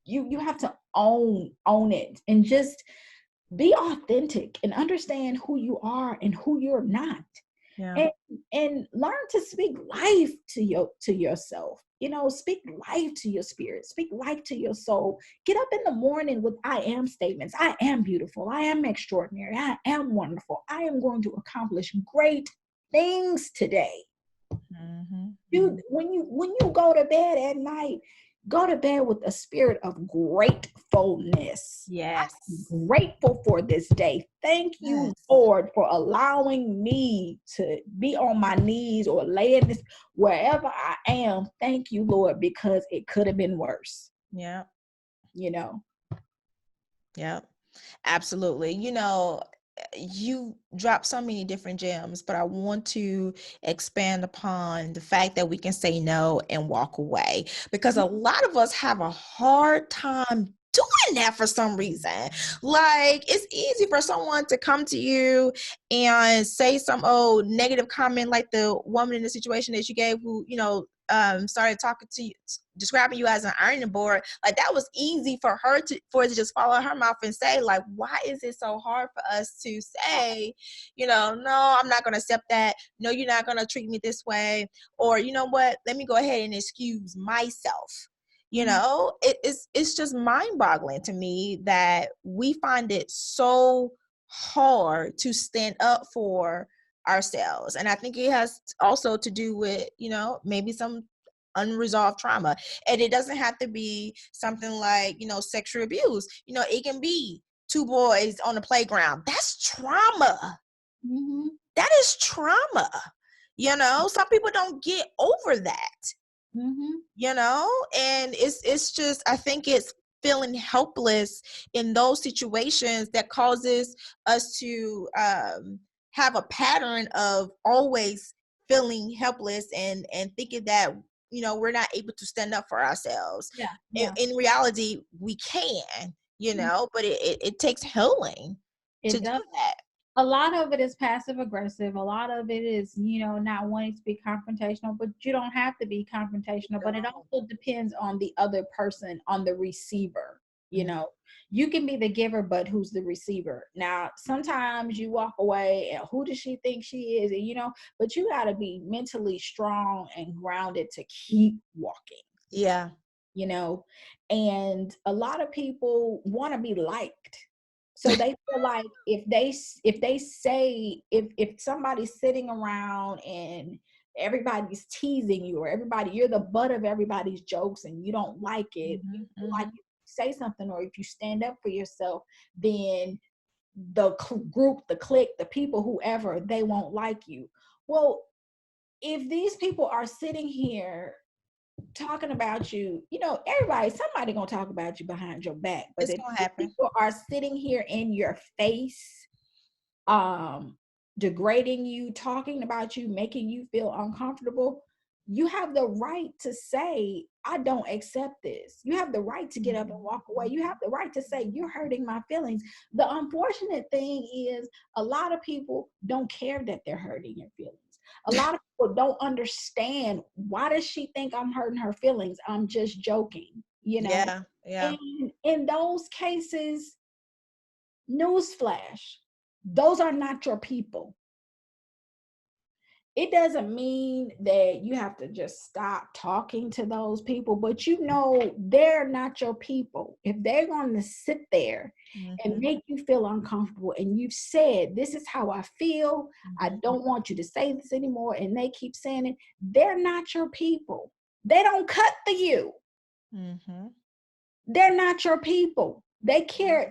S2: you have to own it and just be authentic and understand who you are and who you're not. Yeah. And learn to speak life to yourself. You know, speak life to your spirit, speak life to your soul. Get up in the morning with I am statements. I am beautiful. I am extraordinary. I am wonderful. I am going to accomplish great things today. When you go to bed at night, go to bed with a spirit of gratefulness.
S1: Yes.
S2: I'm grateful for this day. Thank you, Lord, for allowing me to be on my knees or lay in this wherever I am. Thank you, Lord, because it could have been worse.
S1: Yeah.
S2: You know?
S1: Yeah, absolutely. You know, you drop so many different gems, but I want to expand upon the fact that we can say no and walk away, because a lot of us have a hard time doing that for some reason. Like, it's easy for someone to come to you and say some negative comment, like the woman in the situation that you gave, who, you know, started talking to you, describing you as an ironing board. Like, that was easy for it to just fall out her mouth and say, like, why is it so hard for us to say, you know, no, I'm not going to accept that. No, you're not going to treat me this way. Or, you know what, let me go ahead and excuse myself. You know, it's just mind-boggling to me that we find it so hard to stand up for ourselves. And I think it has also to do with, you know, maybe some unresolved trauma. And it doesn't have to be something like, you know, sexual abuse. You know, it can be two boys on the playground. That's trauma. That is trauma. You know, some people don't get over that. You know, and it's just, I think it's feeling helpless in those situations that causes us to have a pattern of always feeling helpless and thinking that, you know, we're not able to stand up for ourselves. In reality, we can, you know, but it takes healing to do that.
S2: A lot of it is passive aggressive. A lot of it is, you know, not wanting to be confrontational, but you don't have to be confrontational. But it also depends on the other person, on the receiver. You know, you can be the giver, but who's the receiver? Now, sometimes you walk away and who does she think she is? And, you know, but you got to be mentally strong and grounded to keep walking.
S1: Yeah.
S2: You know, and a lot of people want to be liked. So they feel like if somebody's sitting around and everybody's teasing you, or you're the butt of everybody's jokes and you don't like it, you feel like if you say something or if you stand up for yourself, then the group, the clique, the people, whoever, they won't like you. Well, if these people are sitting here talking about you, you know, somebody gonna talk about you behind your back, but if people are sitting here in your face, degrading you, talking about you, making you feel uncomfortable, you have the right to say, I don't accept this. You have the right to get up and walk away. You have the right to say, you're hurting my feelings. The unfortunate thing is a lot of people don't care that they're hurting your feelings. A lot of people don't understand, why does she think I'm hurting her feelings? I'm just joking, you know?
S1: Yeah.
S2: And in those cases, newsflash, those are not your people. It doesn't mean that you have to just stop talking to those people, but you know, they're not your people. If they're going to sit there and make you feel uncomfortable, and you've said, this is how I feel, I don't want you to say this anymore, and they keep saying it, they're not your people. They don't cut for you. They're not your people.
S3: They care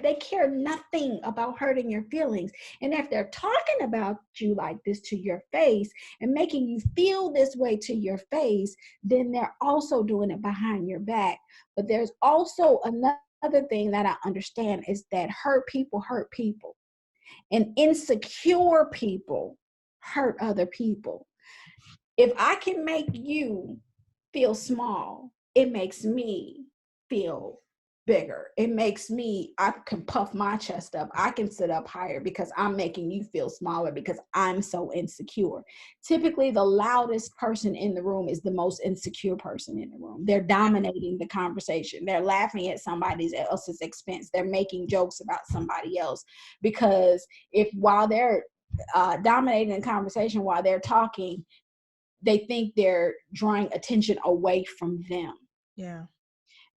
S3: nothing about hurting your feelings. And if they're talking about you like this to your face and making you feel this way to your face, then they're also doing it behind your back. But there's also another thing that I understand is that hurt people, and insecure people hurt other people. If I can make you feel small, it makes me feel bigger. It makes me, I can puff my chest up. I can sit up higher because I'm making you feel smaller because I'm so insecure. Typically, the loudest person in the room is the most insecure person in the room. They're dominating the conversation. They're laughing at somebody else's expense. They're making jokes about somebody else, because if while they're dominating the conversation, while they're talking, they think they're drawing attention away from them.
S1: Yeah.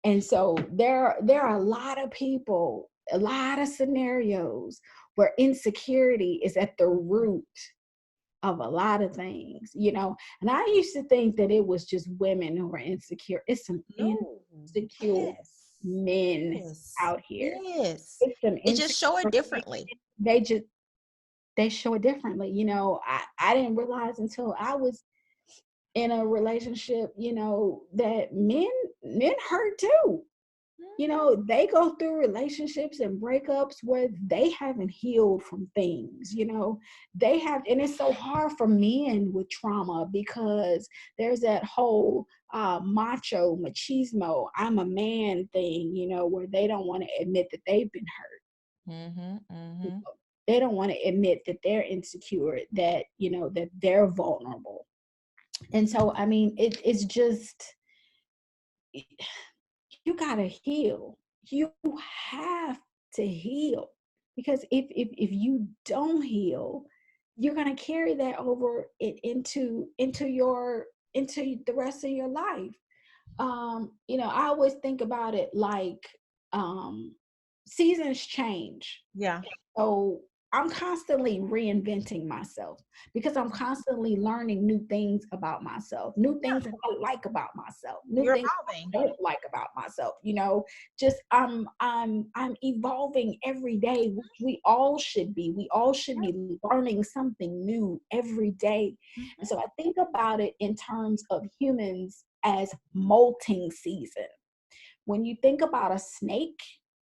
S3: And so there are a lot of people, a lot of scenarios where insecurity is at the root of a lot of things, you know. And I used to think that it was just women who were insecure. It's some insecure men out here.
S1: Yes.
S3: It's some
S1: It just show it differently.
S3: They show it differently. You know, I didn't realize until I was in a relationship, you know, that men hurt too. You know, they go through relationships and breakups where they haven't healed from things, you know, they have, and it's so hard for men with trauma because there's that whole machismo, I'm a man thing, you know, where they don't want to admit that they've been hurt. You know, they don't want to admit that they're insecure, that, you know, that they're vulnerable. And so, I mean, it's just, you gotta heal. You have to heal, because if you don't heal, you're gonna carry that over into the rest of your life. You know, I always think about it like seasons change.
S1: Yeah.
S3: So I'm constantly reinventing myself because I'm constantly learning new things about myself, new things that I like about myself, new things I don't like about myself. You know, just I'm evolving every day, which we all should be. We all should be learning something new every day. And so I think about it in terms of humans as molting season. When you think about a snake,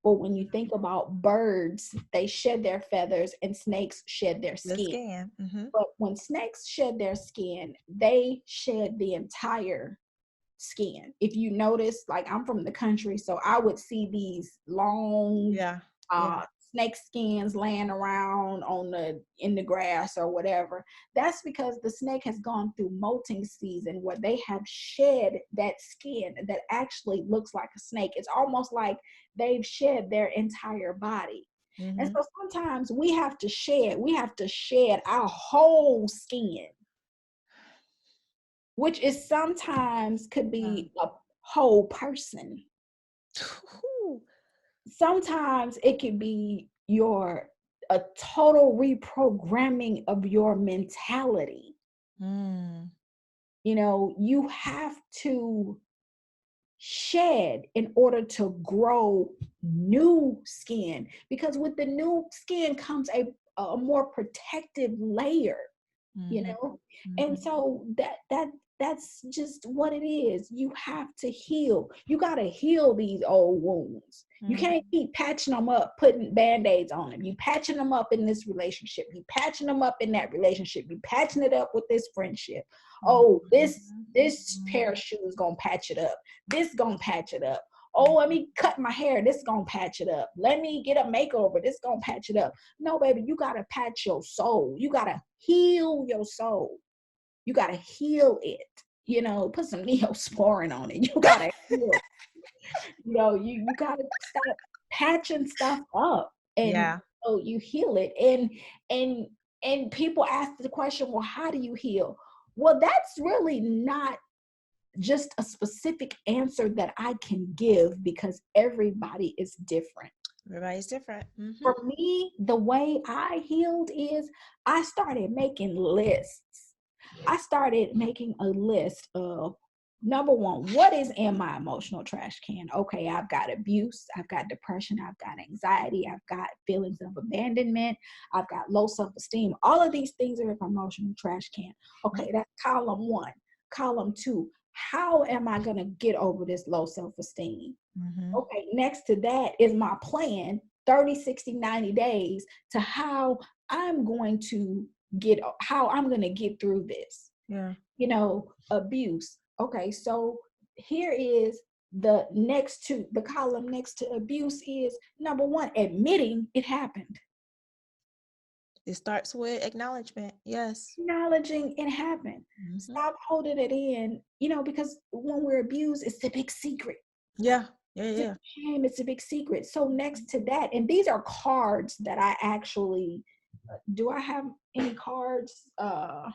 S3: or when you think about birds, they shed their feathers and snakes shed their skin. But when snakes shed their skin, they shed the entire skin. If you notice, like, I'm from the country, so I would see these long snake skins laying around in the grass or whatever. That's because the snake has gone through molting season where they have shed that skin that actually looks like a snake. It's almost like they've shed their entire body. And so sometimes we have to shed our whole skin, which is sometimes could be a whole person. Sometimes it could be a total reprogramming of your mentality. You know, you have to shed in order to grow new skin, because with the new skin comes a more protective layer, you know. And so that's just what it is. You have to heal. You got to heal these old wounds. You can't keep patching them up, putting band-aids on them. You patching them up in this relationship. You patching them up in that relationship. You patching it up with this friendship. Oh, this pair of shoes gonna patch it up. This gonna patch it up. Oh, let me cut my hair. This gonna patch it up. Let me get a makeover. This gonna patch it up. No, baby, you gotta patch your soul. You gotta heal your soul. You gotta heal it. You know, put some Neosporin on it. You gotta heal. You know, you gotta stop patching stuff up, and so you heal it. And people ask the question, well, how do you heal? Well, that's really not just a specific answer that I can give, because everybody is different.
S1: Everybody's different.
S3: For me, the way I healed is I started making lists. I started making a list of Number one, what is in my emotional trash can? Okay, I've got abuse, I've got depression, I've got anxiety, I've got feelings of abandonment, I've got low self-esteem. All of these things are in my emotional trash can. Okay, that's column one. Column two, how am I going to get over this low self-esteem?
S1: Mm-hmm.
S3: Okay, next to that is my plan, 30, 60, 90 days to how I'm going to get through this.
S1: Yeah.
S3: You know, abuse. Okay, so here is the column next to abuse is number one, admitting it happened.
S1: It starts with acknowledgement. Yes.
S3: Acknowledging it happened.
S1: Mm-hmm.
S3: Stop holding it in, you know, because when we're abused, it's the big secret.
S1: Yeah. Yeah.
S3: Shame, it's a big secret. So next to that, and these are cards that I actually, do I have any cards? I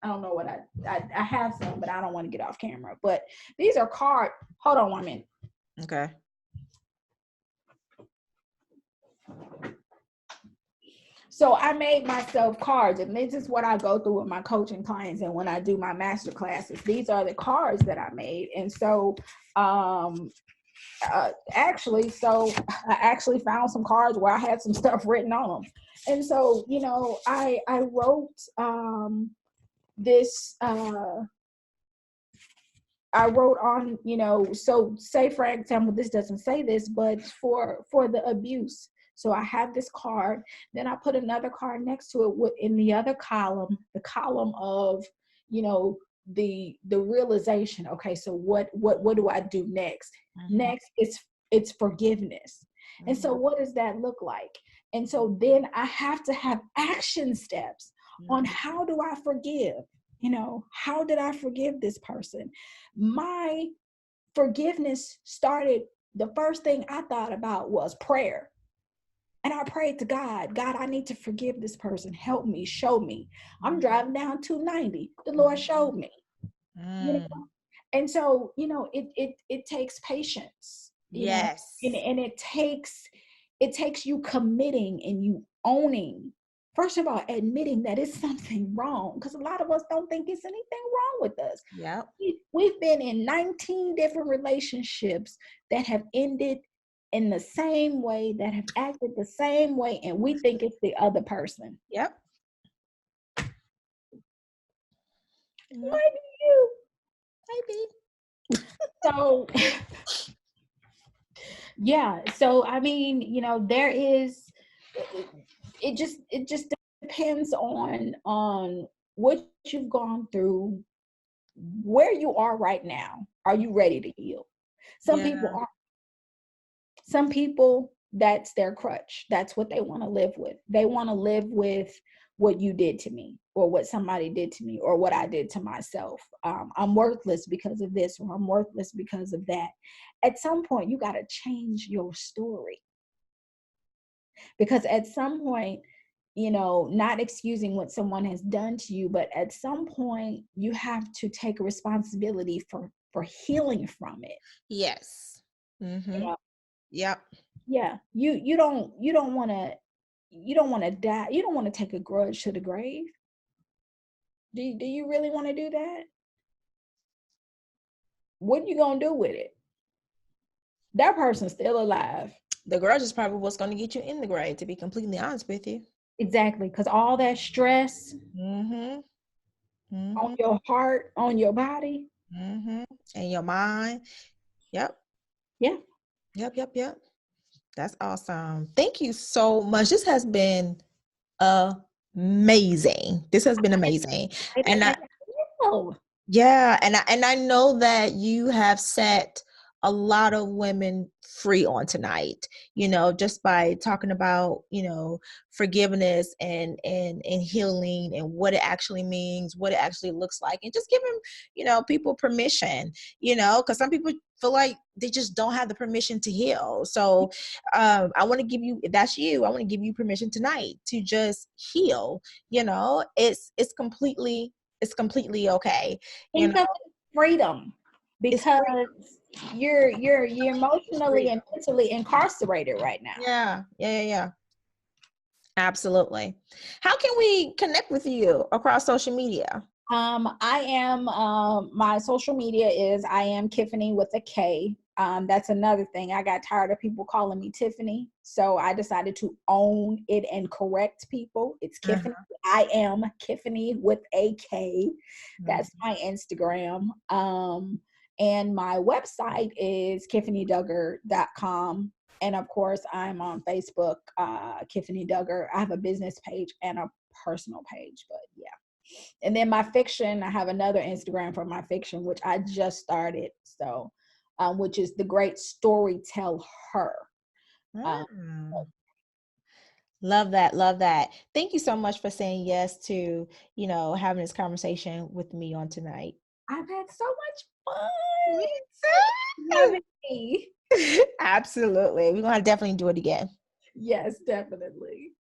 S3: don't know what I have some, but I don't want to get off camera. But these are cards. Hold on 1 minute.
S1: Okay.
S3: So I made myself cards, and this is what I go through with my coaching clients and when I do my master classes. These are the cards that I made. And so I actually found some cards where I had some stuff written on them. And so, you know, I wrote this I wrote on, you know, so say for example, this doesn't say this, but for the abuse. So I have this card, then I put another card next to it in the other column, the column of, you know, the realization. Okay, so what do I do next? Mm-hmm. Next, it's forgiveness. Mm-hmm. And so what does that look like? And so then I have to have action steps on how do I forgive? You know, how did I forgive this person? My forgiveness started, the first thing I thought about was prayer. And I prayed to God, God, I need to forgive this person. Help me, show me. I'm driving down 290. The Lord showed me. You know? And so, you know, it takes patience.
S1: Yes.
S3: And it takes you committing and you owning. First of all, admitting that it's something wrong, because a lot of us don't think it's anything wrong with us.
S1: Yeah.
S3: We've been in 19 different relationships that have ended in the same way, that have acted the same way, and we think it's the other person.
S1: Yep.
S3: Maybe you.
S1: Maybe.
S3: So, yeah. So, I mean, you know, there is, it just depends on what you've gone through, where you are right now. Are you ready to heal? Some people are. Some people, that's their crutch. That's what they want to live with. They want to live with what you did to me, or what somebody did to me, or what I did to myself. I'm worthless because of this, or I'm worthless because of that. At some point, you got to change your story. Because at some point, you know, not excusing what someone has done to you, but at some point you have to take responsibility for healing from it.
S1: Yes. Mm-hmm.
S3: You know?
S1: Yep.
S3: Yeah. You don't want to die. You don't want to take a grudge to the grave. Do you really want to do that? What are you going to do with it? That person's still alive.
S1: The grudge is probably what's going to get you in the grave, to be completely honest with you.
S3: Exactly. Because all that stress
S1: on
S3: your heart, on your body,
S1: and your mind. Yep.
S3: Yeah.
S1: Yep. That's awesome. Thank you so much. This has been amazing. And I know that you have set a lot of women free on tonight, you know, just by talking about, you know, forgiveness and healing and what it actually means, what it actually looks like, and just giving, you know, people permission, you know, because some people feel like they just don't have the permission to heal. So I want to give you, if that's you, I want to give you permission tonight to just heal. You know, it's completely okay. You know,
S3: freedom, because you're emotionally and mentally incarcerated right now.
S1: Yeah. Absolutely. How can we connect with you across social media?
S2: I am, my social media is I am Kiffany with a K. That's another thing. I got tired of people calling me Tiffany. So I decided to own it and correct people. It's Kiffany. I am Kiffany with a K. That's my Instagram. And my website is KiffanyDuggar.com. And of course, I'm on Facebook, Kiffany Duggar. I have a business page and a personal page, but yeah. And then my fiction, I have another Instagram for my fiction, which I just started. So, which is The Great Storyteller.
S1: Love that. Love that. Thank you so much for saying yes to, having this conversation with me on tonight.
S2: I've had so much fun.
S1: Me too.
S2: Having me.
S1: Absolutely. We're going to definitely do it again.
S2: Yes, definitely.